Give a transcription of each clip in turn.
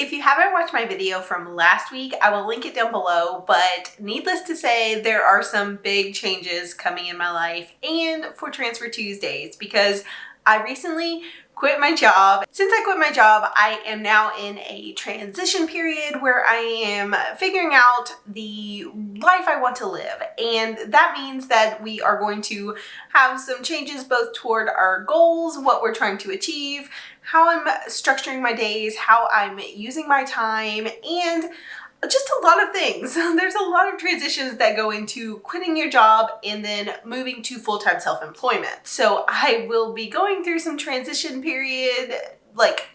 If you haven't watched my video from last week, I will link it down below, but needless to say, there are some big changes coming in my life and for Transfer Tuesdays because I recently quit my job. Since I quit my job, I am now in a transition period where I am figuring out the life I want to live. And that means that we are going to have some changes both toward our goals, what we're trying to achieve, how I'm structuring my days, how I'm using my time, and just a lot of things. There's a lot of transitions that go into quitting your job and then moving to full-time self-employment. So I will be going through some transition period, like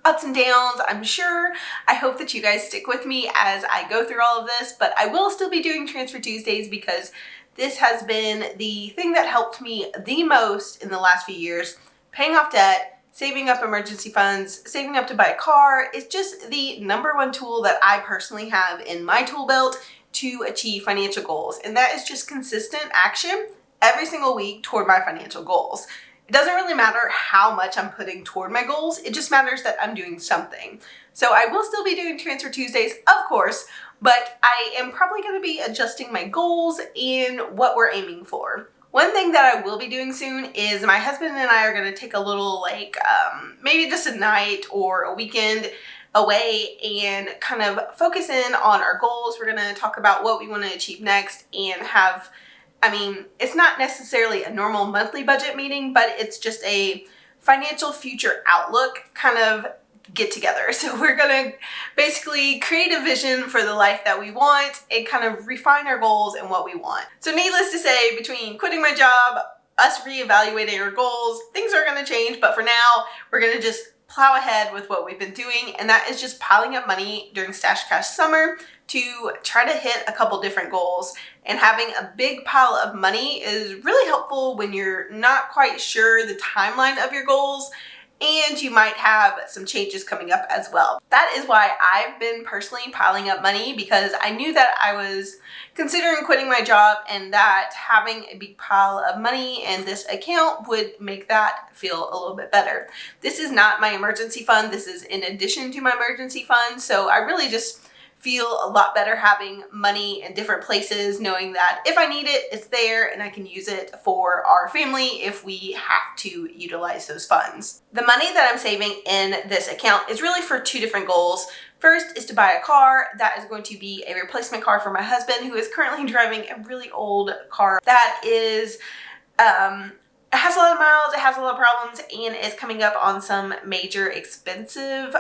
ups and downs, I'm sure. I hope that you guys stick with me as I go through all of this, but I will still be doing Transfer Tuesdays because this has been the thing that helped me the most in the last few years. Paying off debt, saving up emergency funds, saving up to buy a car is just the number one tool that I personally have in my tool belt to achieve financial goals. And that is just consistent action every single week toward my financial goals. It doesn't really matter how much I'm putting toward my goals. It just matters that I'm doing something. So I will still be doing Transfer Tuesdays, of course, but I am probably going to be adjusting my goals and what we're aiming for. One thing that I will be doing soon is my husband and I are going to take a little maybe just a night or a weekend away and kind of focus in on our goals. We're going to talk about what we want to achieve next and have, it's not necessarily a normal monthly budget meeting, but it's just a financial future outlook kind of get together. So we're going to basically create a vision for the life that we want and kind of refine our goals and what we want. So needless to say, between quitting my job, us reevaluating our goals, things are going to change, but for now, we're going to just plow ahead with what we've been doing, and that is just piling up money during Stash Cash Summer to try to hit a couple different goals. And having a big pile of money is really helpful when you're not quite sure the timeline of your goals, and you might have some changes coming up as well. That is why I've been personally piling up money, because I knew that I was considering quitting my job and that having a big pile of money in this account would make that feel a little bit better. This is not my emergency fund. This is in addition to my emergency fund. So I really just feel a lot better having money in different places, knowing that if I need it, it's there and I can use it for our family if we have to utilize those funds. The money that I'm saving in this account is really for two different goals. First is to buy a car. That is going to be a replacement car for my husband, who is currently driving a really old car that is it has a lot of miles, it has a lot of problems, and is coming up on some major expensive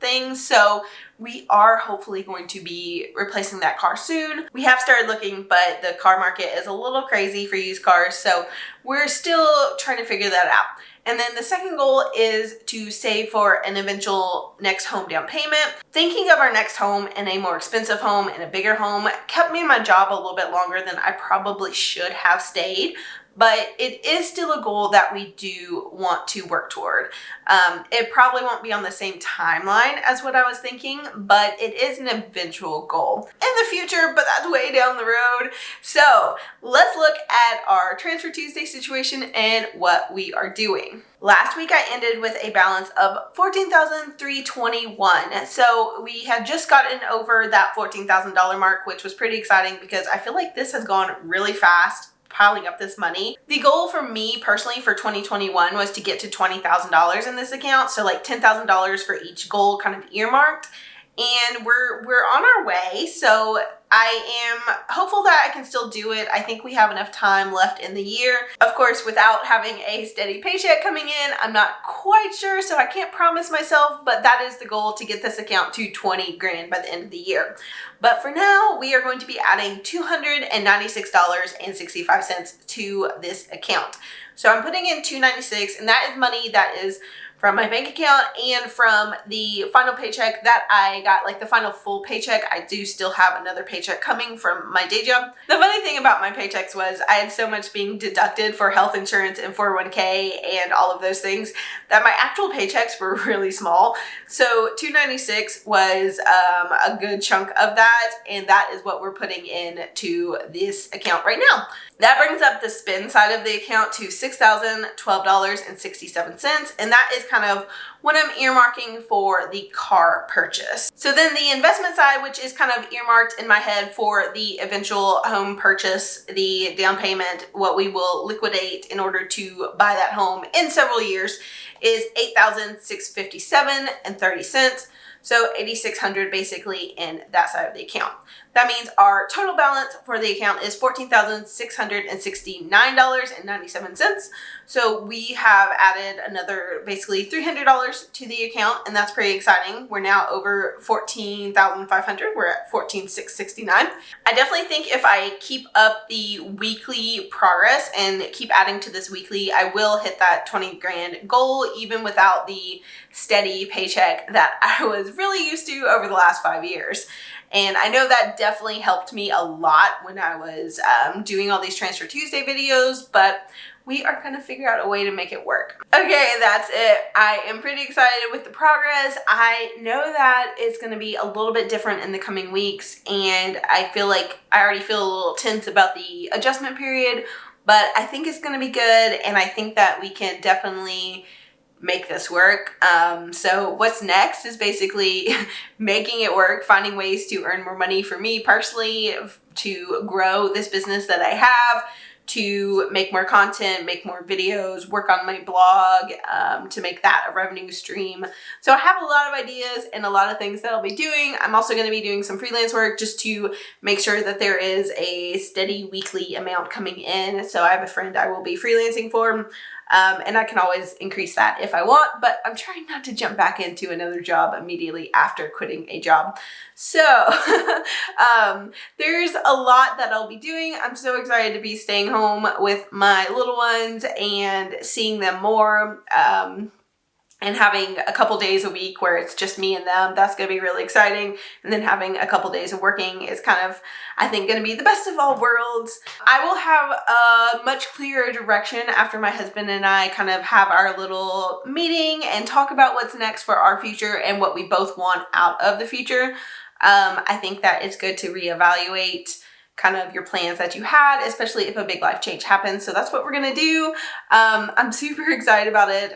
things. So we are hopefully going to be replacing that car soon. We have started looking, but the car market is a little crazy for used cars, so we're still trying to figure that out. And then the second goal is to save for an eventual next home down payment. Thinking of our next home and a more expensive home and a bigger home kept me in my job a little bit longer than I probably should have stayed. But it is still a goal that we do want to work toward. It probably won't be on the same timeline as what I was thinking, but it is an eventual goal in the future, but that's way down the road. So let's look at our Transfer Tuesday situation and what we are doing. Last week I ended with a balance of $14,321. So we had just gotten over that $14,000 mark, which was pretty exciting because I feel like this has gone really fast, piling up this money. The goal for me personally for 2021 was to get to $20,000 in this account. So like $10,000 for each goal kind of earmarked. And we're on our way. So I am hopeful that I can still do it. I think we have enough time left in the year. Of course, without having a steady paycheck coming in, I'm not quite sure, so I can't promise myself, but that is the goal, to get this account to 20 grand by the end of the year. But for now, we are going to be adding $296.65 to this account. So I'm putting in $296, and that is money that is from my bank account and from the final paycheck that I got, like the final full paycheck. I do still have another paycheck coming from my day job. The funny thing about my paychecks was I had so much being deducted for health insurance and 401k and all of those things that my actual paychecks were really small. So $296 was a good chunk of that, and that is what we're putting in to this account right now. That brings up the spend side of the account to $6,012.67, and that is kind of what I'm earmarking for the car purchase. So then the investment side, which is kind of earmarked in my head for the eventual home purchase, the down payment, what we will liquidate in order to buy that home in several years, is $8,657.30. So $8,600 basically in that side of the account. That means our total balance for the account is $14,669.97. So we have added another basically $300 to the account, and that's pretty exciting. We're now over $14,500. We're at $14,669. I definitely think if I keep up the weekly progress and keep adding to this weekly, I will hit that 20 grand goal, even without the steady paycheck that I was really used to over the last 5 years. And I know that definitely helped me a lot when I was doing all these Transfer Tuesday videos, but we are going to figure out a way to make it work. Okay, that's it. I am pretty excited with the progress. I know that it's going to be a little bit different in the coming weeks, and I feel like I already feel a little tense about the adjustment period, but I think it's going to be good, and I think that we can definitely make this work. So what's next is basically making it work, finding ways to earn more money for me personally, to grow this business that I have, to make more content, make more videos, work on my blog, to make that a revenue stream. So I have a lot of ideas and a lot of things that I'll be doing. I'm also going to be doing some freelance work just to make sure that there is a steady weekly amount coming in. So I have a friend I will be freelancing for. And I can always increase that if I want, but I'm trying not to jump back into another job immediately after quitting a job. So there's a lot that I'll be doing. I'm so excited to be staying home with my little ones and seeing them more. And having a couple days a week where it's just me and them, that's going to be really exciting. And then having a couple days of working is kind of, I think, going to be the best of all worlds. I will have a much clearer direction after my husband and I kind of have our little meeting and talk about what's next for our future and what we both want out of the future. I think that it's good to reevaluate kind of your plans that you had, especially if a big life change happens. So that's what we're gonna do. I'm super excited about it.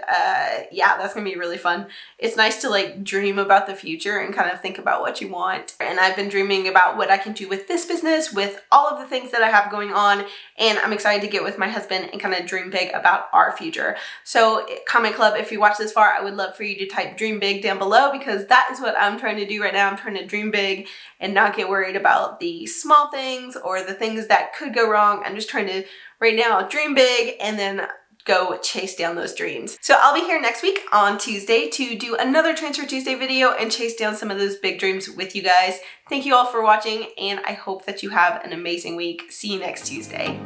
Yeah, that's gonna be really fun. It's nice to like dream about the future and kind of think about what you want. And I've been dreaming about what I can do with this business, with all of the things that I have going on. And I'm excited to get with my husband and kind of dream big about our future. So comment club, if you watch this far, I would love for you to type dream big down below, because that is what I'm trying to do right now. I'm trying to dream big and not get worried about the small things or the things that could go wrong. I'm just trying to right now dream big and then go chase down those dreams. So I'll be here next week on Tuesday to do another Transfer Tuesday video and chase down some of those big dreams with you guys. Thank you all for watching, and I hope that you have an amazing week. See you next Tuesday.